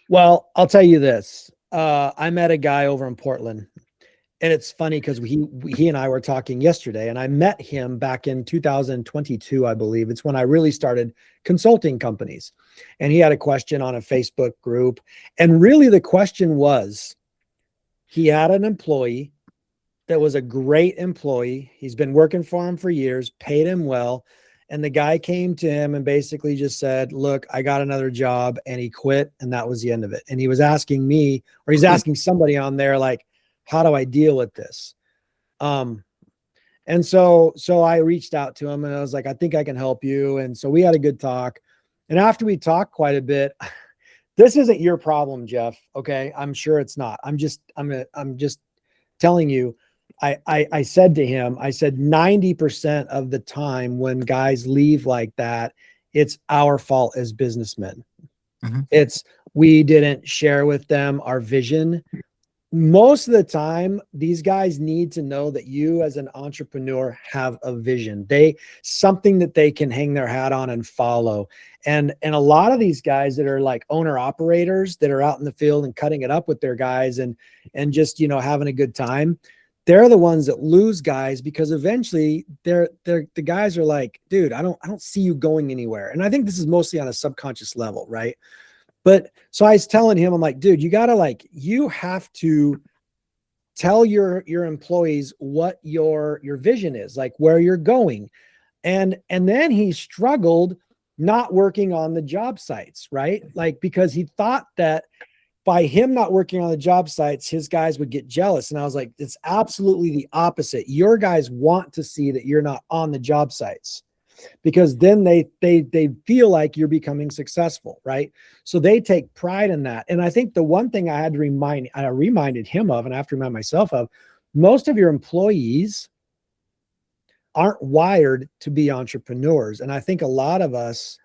Well, I'll tell you this. I met a guy over in Portland, and it's funny because he and I were talking yesterday, and I met him back in 2022, I believe. It's when I really started consulting companies, and he had a question on a Facebook group, and really the question was, he had an employee that was a great employee. He's been working for him for years, paid him well. And the guy came to him and basically just said, look, I got another job, and he quit. And that was the end of it. And he was asking me, or he's asking somebody on there, like, how do I deal with this? Um, and so I reached out to him and I was like, I think I can help you. And so we had a good talk. And after we talked quite a bit, this isn't your problem, Jeff. Okay. I'm sure it's not. I'm just telling you, I said to him, I said, 90% of the time when guys leave like that, it's our fault as businessmen. It's, we didn't share with them our vision. Most of the time, these guys need to know that you as an entrepreneur have a vision. Something that they can hang their hat on and follow. And a lot of these guys that are like owner operators that are out in the field and cutting it up with their guys and just, having a good time, they're the ones that lose guys, because eventually the guys are like, dude, I don't see you going anywhere. And I think this is mostly on a subconscious level, right? But so I was telling him, I'm like, dude, you have to tell your employees what your vision is, like where you're going. And then he struggled not working on the job sites, right? Like, because he thought that by him not working on the job sites, his guys would get jealous. And I was like, it's absolutely the opposite. Your guys want to see that you're not on the job sites, because then they feel like you're becoming successful, right? So they take pride in that. And I think the one thing I reminded him of, and I have to remind myself of, most of your employees aren't wired to be entrepreneurs. And I think a lot of us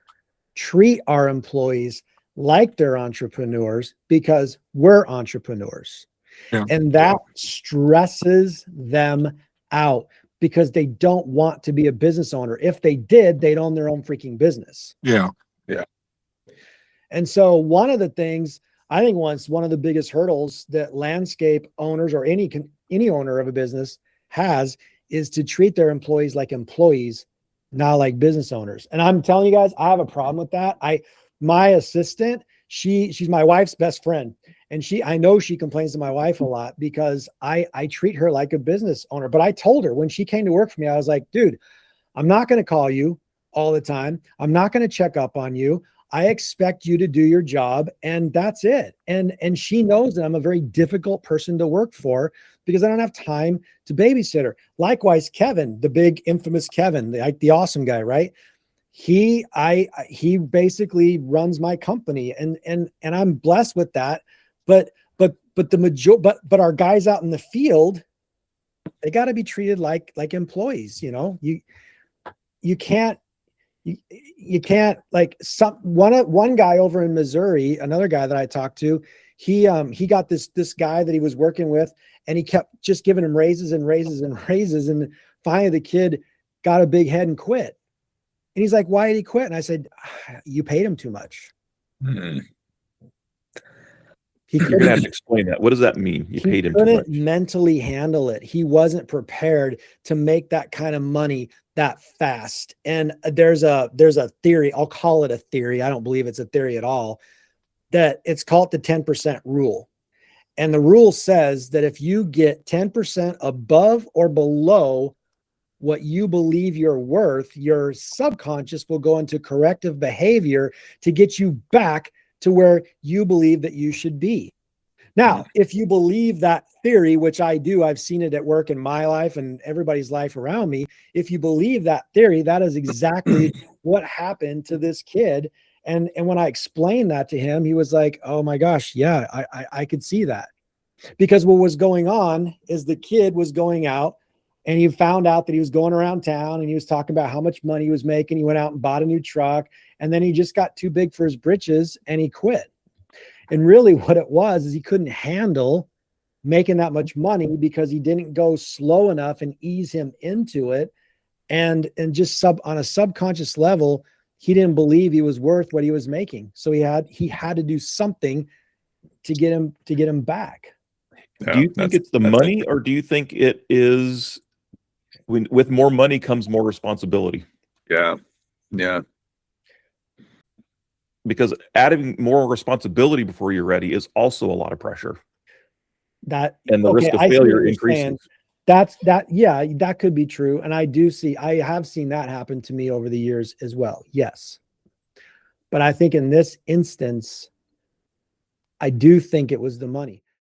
treat our employees like they're entrepreneurs because we're entrepreneurs. Yeah. And that stresses them out, because they don't want to be a business owner. If they did, they'd own their own freaking business. Yeah. Yeah. And so one of the things I think one of the biggest hurdles that landscape owners or any owner of a business has is to treat their employees like employees, not like business owners. And I'm telling you guys, I have a problem with that. My assistant, she's my wife's best friend. And I know she complains to my wife a lot because I treat her like a business owner. But I told her when she came to work for me, I was like, dude, I'm not going to call you all the time. I'm not going to check up on you. I expect you to do your job, and that's it. And she knows that I'm a very difficult person to work for because I don't have time to babysit her. Likewise, Kevin, the big infamous Kevin, the awesome guy, right? He basically runs my company, and I'm blessed with that. But our guys out in the field, they got to be treated like employees. You can't like one guy over in Missouri, another guy that I talked to, he got this guy that he was working with, and he kept just giving him raises and raises and raises, and finally the kid got a big head and quit. And he's like, why did he quit? And I said, you paid him too much. You're going to have to explain that. What does that mean? You paid him too much. He couldn't mentally handle it. He wasn't prepared to make that kind of money that fast. And there's a theory, I'll call it a theory, I don't believe it's a theory at all, that it's called the 10% rule. And the rule says that if you get 10% above or below what you believe you're worth, your subconscious will go into corrective behavior to get you back to where you believe that you should be. Now, if you believe that theory, which I do, I've seen it at work in my life and everybody's life around me. If you believe that theory, that is exactly what happened to this kid. And when I explained that to him, he was like, oh my gosh, yeah, I could see that. Because what was going on is the kid was going out, and he found out that he was going around town and he was talking about how much money he was making. He went out and bought a new truck, and then he just got too big for his britches and he quit. And really what it was is he couldn't handle making that much money because he didn't go slow enough and ease him into it. And just on a subconscious level, he didn't believe he was worth what he was making. So he had to do something get him back. Do you think it's the money, or do you think it is with more money comes more responsibility? Yeah. Because adding more responsibility before you're ready is also a lot of pressure. And the risk of failure increases. Yeah, that could be true. And I have seen that happen to me over the years as well. Yes. But I think in this instance, I do think it was the money.